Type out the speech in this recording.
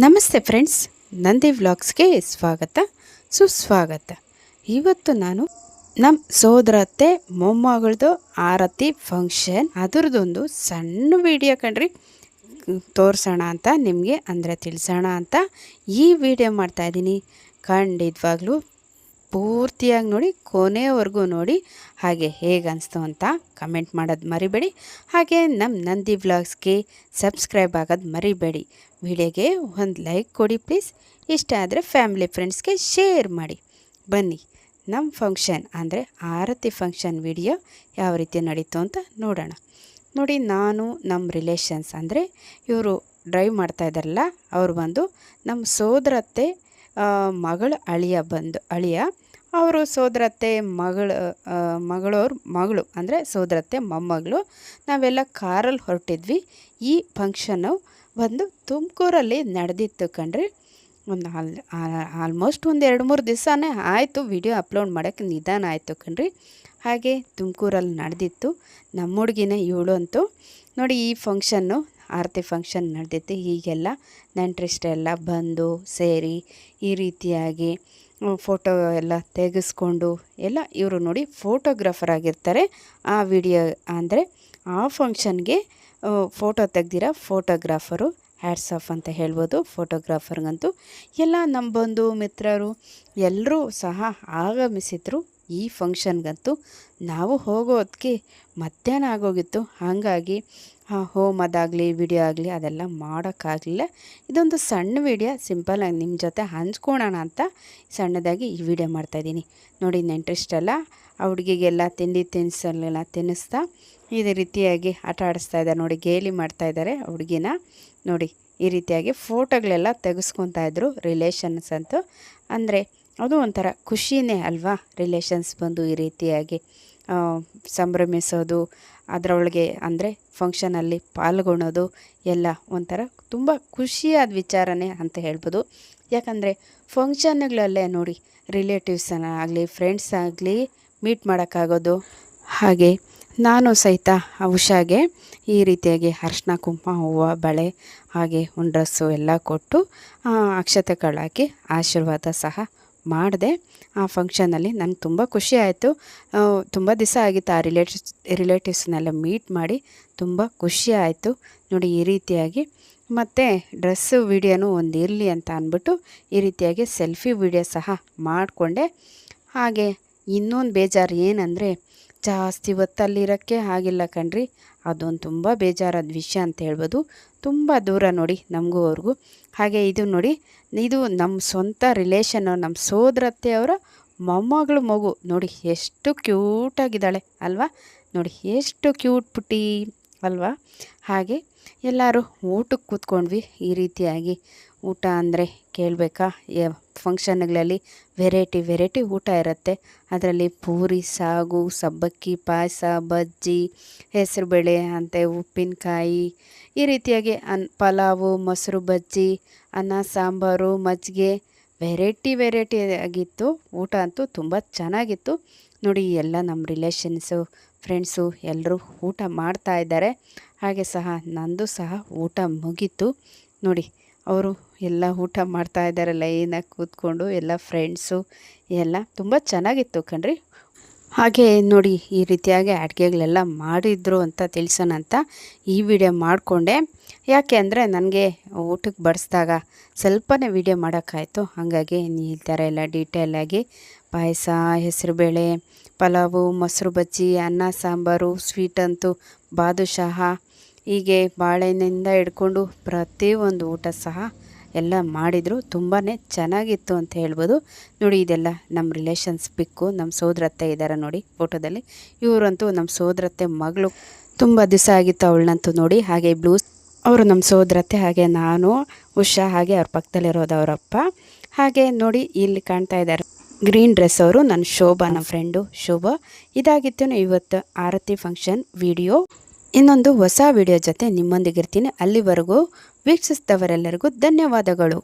ನಮಸ್ತೆ ಫ್ರೆಂಡ್ಸ್, ನಂದಿ ವ್ಲಾಗ್ಸ್ಗೆ ಸ್ವಾಗತ ಸುಸ್ವಾಗತ. ಇವತ್ತು ನಾನು ನಮ್ಮ ಸೋದರತ್ತೆ ಮೊಮ್ಮಗಳದು ಆರತಿ ಫಂಕ್ಷನ್ ಅದರದೊಂದು ಸಣ್ಣ ವಿಡಿಯೋ ಕಣ್ರಿ ತೋರಿಸೋಣ ಅಂತ ನಿಮಗೆ ಅಂದರೆ ತಿಳಿಸೋಣ ಅಂತ ಈ ವಿಡಿಯೋ ಮಾಡ್ತಾಯಿದ್ದೀನಿ. ಖಂಡಿತವಾಗ್ಲೂ ಪೂರ್ತಿಯಾಗಿ ನೋಡಿ, ಕೊನೆಯವರೆಗೂ ನೋಡಿ. ಹಾಗೆ ಹೇಗೆ ಅನಿಸ್ತು ಅಂತ ಕಮೆಂಟ್ ಮಾಡೋದು ಮರಿಬೇಡಿ. ಹಾಗೆ ನಮ್ಮ ನಂದಿ ವ್ಲಾಗ್ಸ್ಗೆ ಸಬ್ಸ್ಕ್ರೈಬ್ ಆಗೋದು ಮರಿಬೇಡಿ. ವಿಡಿಯೋಗೆ ಒಂದು ಲೈಕ್ ಕೊಡಿ ಪ್ಲೀಸ್. ಇಷ್ಟ ಆದರೆ ಫ್ಯಾಮಿಲಿ ಫ್ರೆಂಡ್ಸ್ಗೆ ಶೇರ್ ಮಾಡಿ. ಬನ್ನಿ ನಮ್ಮ ಫಂಕ್ಷನ್ ಅಂದರೆ ಆರತಿ ಫಂಕ್ಷನ್ ವಿಡಿಯೋ ಯಾವ ರೀತಿ ನಡೀತು ಅಂತ ನೋಡೋಣ. ನೋಡಿ, ನಾನು ನಮ್ಮ ರಿಲೇಷನ್ಸ್ ಅಂದರೆ ಇವರು ಡ್ರೈವ್ ಮಾಡ್ತಾಯಿದ್ದಾರಲ್ಲ, ಅವ್ರು ಬಂದು ನಮ್ಮ ಸೋದರತ್ತೆ ಮಗಳ ಅಳಿಯ ಅವರು ಸೋದರತ್ತೆ ಮಗಳು ಅಂದರೆ ಸೋದರತ್ತೆ ಮೊಮ್ಮಗಳು. ನಾವೆಲ್ಲ ಕಾರಲ್ಲಿ ಹೊರಟಿದ್ವಿ. ಈ ಫಂಕ್ಷನ್ನು ಬಂದು ತುಮಕೂರಲ್ಲಿ ನಡೆದಿತ್ತು ಕಣ್ರಿ. ಒಂದು ಆಲ್ಮೋಸ್ಟ್ ಒಂದು 2-3 ದಿವಸನೇ ಆಯಿತು. ವಿಡಿಯೋ ಅಪ್ಲೋಡ್ ಮಾಡೋಕ್ಕೆ ನಿಧಾನ ಆಯಿತು ಕಣ್ರಿ. ಹಾಗೆ ತುಮಕೂರಲ್ಲಿ ನಡೆದಿತ್ತು. ನಮ್ಮ ಹುಡುಗಿನೇ ಇವಳು ಅಂತೂ ನೋಡಿ. ಈ ಫಂಕ್ಷನ್ನು ಆರತಿ ಫಂಕ್ಷನ್ ನಡೆದಿತ್ತು. ಹೀಗೆಲ್ಲ ನೆಂಟರಿಷ್ಟೆಲ್ಲ ಬಂದು ಸೇರಿ ಈ ರೀತಿಯಾಗಿ ಫೋಟೋ ಎಲ್ಲ ತೆಗೆಸ್ಕೊಂಡು ಎಲ್ಲ ಇವರು ನೋಡಿ ಫೋಟೋಗ್ರಾಫರ್ ಆಗಿರ್ತಾರೆ. ಆ ವಿಡಿಯೋ ಅಂದರೆ ಆ ಫಂಕ್ಷನ್ಗೆ ಫೋಟೋ ತೆಗ್ದಿರೋ ಫೋಟೋಗ್ರಾಫರು ಹ್ಯಾಟ್ಸ್ ಆಫ್ ಅಂತ ಹೇಳ್ಬೋದು. ಫೋಟೋಗ್ರಾಫರ್ಗಂತೂ ಎಲ್ಲ ನಮ್ಮ ಬಂಧು ಮಿತ್ರರು ಎಲ್ಲರೂ ಸಹ ಆಗಮಿಸಿದ್ರು. ಈ ಫಂಕ್ಷನ್ಗಂತೂ ನಾವು ಹೋಗೋದಕ್ಕೆ ಮಧ್ಯಾಹ್ನ ಆಗೋಗಿತ್ತು. ಹಾಗಾಗಿ ಹೋಮದಾಗಲಿ ವಿಡಿಯೋ ಆಗಲಿ ಅದೆಲ್ಲ ಮಾಡೋಕ್ಕಾಗಲಿಲ್ಲ. ಇದೊಂದು ಸಣ್ಣ ವಿಡಿಯೋ ಸಿಂಪಲಾಗಿ ನಿಮ್ಮ ಜೊತೆ ಹಂಚ್ಕೊಳ್ಳೋಣ ಅಂತ ಸಣ್ಣದಾಗಿ ಈ ವಿಡಿಯೋ ಮಾಡ್ತಾಯಿದ್ದೀನಿ. ನೋಡಿ, ನೆಂಟರಿಷ್ಟೆಲ್ಲ ಆ ಹುಡುಗಿಗೆಲ್ಲ ತಿನಿಸಲ್ಲೆಲ್ಲ ತಿನ್ನಿಸ್ತಾ ಇದೇ ರೀತಿಯಾಗಿ ಆಟ ಆಡಿಸ್ತಾ ಇದ್ದಾರೆ. ನೋಡಿ, ಗೇಲಿ ಮಾಡ್ತಾಯಿದ್ದಾರೆ ಹುಡುಗಿನ. ನೋಡಿ, ಈ ರೀತಿಯಾಗಿ ಫೋಟೋಗಳೆಲ್ಲ ತೆಗೆಸ್ಕೊತಾಯಿದ್ರು ರಿಲೇಷನ್ಸ್ ಅಂತೂ. ಅಂದರೆ ಅದು ಒಂಥರ ಖುಷಿನೇ ಅಲ್ವಾ, ರಿಲೇಷನ್ಸ್ ಬಂದು ಈ ರೀತಿಯಾಗಿ ಸಂಭ್ರಮಿಸೋದು, ಅದರೊಳಗೆ ಅಂದರೆ ಫಂಕ್ಷನಲ್ಲಿ ಪಾಲ್ಗೊಳ್ಳೋದು ಎಲ್ಲ ಒಂಥರ ತುಂಬ ಖುಷಿಯಾದ ವಿಚಾರನೇ ಅಂತ ಹೇಳ್ಬೋದು. ಯಾಕಂದರೆ ಫಂಕ್ಷನ್ಗಳಲ್ಲೇ ನೋಡಿ ರಿಲೇಟಿವ್ಸನ್ನಾಗಲಿ ಫ್ರೆಂಡ್ಸ್ ಆಗಲಿ ಮೀಟ್ ಮಾಡೋಕ್ಕಾಗೋದು. ಹಾಗೆ ನಾನು ಸಹಿತ ಉಷಾಗೆ ಈ ರೀತಿಯಾಗಿ ಅರ್ಶಿನ ಕುಂಕುಮ ಹೂವು ಬಳೆ ಹಾಗೆ ಒಂದು ಡ್ರೆಸ್ಸು ಎಲ್ಲ ಕೊಟ್ಟು ಅಕ್ಷತೆ ಕಾಳಾಕಿ ಆಶೀರ್ವಾದ ಸಹ ಮಾಡಿದೆ. ಆ ಫಂಕ್ಷನಲ್ಲಿ ನನಗೆ ತುಂಬ ಖುಷಿ ಆಯಿತು. ತುಂಬ ದಿವಸ ಆಗಿತ್ತು ಆ ರಿಲೇಟಿವ್ಸ್ನೆಲ್ಲ ಮೀಟ್ ಮಾಡಿ, ತುಂಬ ಖುಷಿ ಆಯಿತು. ನೋಡಿ, ಈ ರೀತಿಯಾಗಿ ಮತ್ತು ಡ್ರೆಸ್ಸು ವೀಡಿಯೋನೂ ಒಂದು ಇರಲಿ ಅಂತ ಅಂದ್ಬಿಟ್ಟು ಈ ರೀತಿಯಾಗಿ ಸೆಲ್ಫಿ ವೀಡಿಯೋ ಸಹ ಮಾಡಿಕೊಂಡೆ. ಹಾಗೆ ಇನ್ನೊಂದು ಬೇಜಾರು ಏನಂದರೆ ಜಾಸ್ತಿ ಹೊತ್ತಲ್ಲಿರೋಕ್ಕೆ ಆಗಿಲ್ಲ ಕಣ್ರಿ. ಅದೊಂದು ತುಂಬ ಬೇಜಾರಾದ ವಿಷಯ ಅಂತ ಹೇಳ್ಬೋದು. ತುಂಬ ದೂರ ನೋಡಿ ನಮಗೂ ಅವ್ರಿಗೂ. ಹಾಗೆ ಇದು ನೋಡಿ, ಇದು ನಮ್ಮ ಸ್ವಂತ ರಿಲೇಷನ್ನು, ನಮ್ಮ ಸೋದರತ್ತೆಯವರ ಮೊಮ್ಮಗಳು ಮಗು. ನೋಡಿ ಎಷ್ಟು ಕ್ಯೂಟಾಗಿದ್ದಾಳೆ ಅಲ್ವಾ. ನೋಡಿ ಎಷ್ಟು ಕ್ಯೂಟ್ ಪುಟ್ಟಿ ಅಲ್ವಾ. ಹಾಗೆ ಎಲ್ಲರೂ ಊಟಕ್ಕೆ ಕೂತ್ಕೊಂಡ್ವಿ. ಈ ರೀತಿಯಾಗಿ ಊಟ ಅಂದರೆ ಕೇಳಬೇಕಾ, ಫಂಕ್ಷನ್ಗಳಲ್ಲಿ ವೆರೈಟಿ ಊಟ ಇರುತ್ತೆ. ಅದರಲ್ಲಿ ಪೂರಿ, ಸಾಗು, ಸಬ್ಬಕ್ಕಿ ಪಾಯಸ, ಬಜ್ಜಿ, ಹೆಸರುಬೇಳೆ ಅಂತೆ, ಉಪ್ಪಿನಕಾಯಿ, ಈ ರೀತಿಯಾಗಿ ಪಲಾವು, ಮೊಸರು ಬಜ್ಜಿ, ಅನ್ನ ಸಾಂಬಾರು, ಮಜ್ಜಿಗೆ, ವೆರೈಟಿ ಆಗಿತ್ತು. ಊಟ ಅಂತೂ ತುಂಬ ಚೆನ್ನಾಗಿತ್ತು. ನೋಡಿ, ಎಲ್ಲ ನಮ್ಮ ರಿಲೇಷನ್ಸು ಫ್ರೆಂಡ್ಸು ಎಲ್ಲರೂ ಊಟ ಮಾಡ್ತಾ ಇದ್ದಾರೆ. ಹಾಗೆ ಸಹ ನಂದು ಸಹ ಊಟ ಮುಗೀತು. ನೋಡಿ, ಅವರು ಎಲ್ಲ ಊಟ ಮಾಡ್ತಾ ಇದ್ದಾರೆ ಲೈನಾಗಿ ಕೂತ್ಕೊಂಡು, ಎಲ್ಲ ಫ್ರೆಂಡ್ಸು ಎಲ್ಲ ತುಂಬ ಚೆನ್ನಾಗಿತ್ತು ಕಣ್ರಿ. ಹಾಗೆ ನೋಡಿ, ಈ ರೀತಿಯಾಗಿ ಅಡುಗೆಗಳೆಲ್ಲ ಮಾಡಿದ್ರು ಅಂತ ತಿಳಿಸೋಣ ಅಂತ ಈ ವಿಡಿಯೋ ಮಾಡಿಕೊಂಡೆ. ಯಾಕೆ ಅಂದರೆ ನನಗೆ ಊಟಕ್ಕೆ ಬಡಿಸಿದಾಗ ಸ್ವಲ್ಪನೇ ವಿಡಿಯೋ ಮಾಡೋಕ್ಕಾಯ್ತು. ಹಾಗಾಗಿ ಈ ಥರ ಎಲ್ಲ ಡೀಟೇಲಾಗಿ ಪಾಯಸ, ಹೆಸರುಬೇಳೆ, ಪಲಾವು, ಮೊಸರು ಬಜ್ಜಿ, ಅನ್ನ ಸಾಂಬಾರು, ಸ್ವೀಟಂತೂ ಬಾದುಷಾಹ, ಹೀಗೆ ಬಾಳೆಹಣ್ಣಿಂದ ಹಿಡ್ಕೊಂಡು ಪ್ರತಿಯೊಂದು ಊಟ ಸಹ ಎಲ್ಲ ಮಾಡಿದರು. ತುಂಬಾ ಚೆನ್ನಾಗಿತ್ತು ಅಂತ ಹೇಳ್ಬೋದು. ನೋಡಿ, ಇದೆಲ್ಲ ನಮ್ಮ ರಿಲೇಷನ್ಸ್ ಪಿಕ್ಕು. ನಮ್ಮ ಸೋದರತ್ತೆ ಇದ್ದಾರೆ ನೋಡಿ ಫೋಟೋದಲ್ಲಿ. ಇವರಂತೂ ನಮ್ಮ ಸೋದರತ್ತೆ ಮಗಳು. ತುಂಬ ದಿವಸ ಆಗಿತ್ತು ಅವಳನ್ನಂತೂ ನೋಡಿ. ಹಾಗೆ ಬ್ಲೂಸ್ ಅವರು ನಮ್ಮ ಸೋದರತ್ತೆ, ಹಾಗೆ ನಾನು ಉಷಾ, ಹಾಗೆ ಅವ್ರ ಪಕ್ಕದಲ್ಲಿರೋದು ಅವರಪ್ಪ. ಹಾಗೆ ನೋಡಿ, ಇಲ್ಲಿ ಕಾಣ್ತಾ ಇದ್ದಾರೆ ಗ್ರೀನ್ ಡ್ರೆಸ್ ಅವರು ನನ್ನ ಶೋಭಾ, ನಮ್ಮ ಫ್ರೆಂಡು ಶೋಭಾ. ಇದಾಗಿತ್ತು ಇವತ್ತು ಆರತಿ ಫಂಕ್ಷನ್ ವಿಡಿಯೋ. ಇನ್ನೊಂದು ಹೊಸ ವಿಡಿಯೋ ಜೊತೆ ನಿಮ್ಮೊಂದಿಗಿರ್ತೀನಿ. ಅಲ್ಲಿವರೆಗೂ ವೀಕ್ಷಿಸಿದವರೆಲ್ಲರಿಗೂ ಧನ್ಯವಾದಗಳು.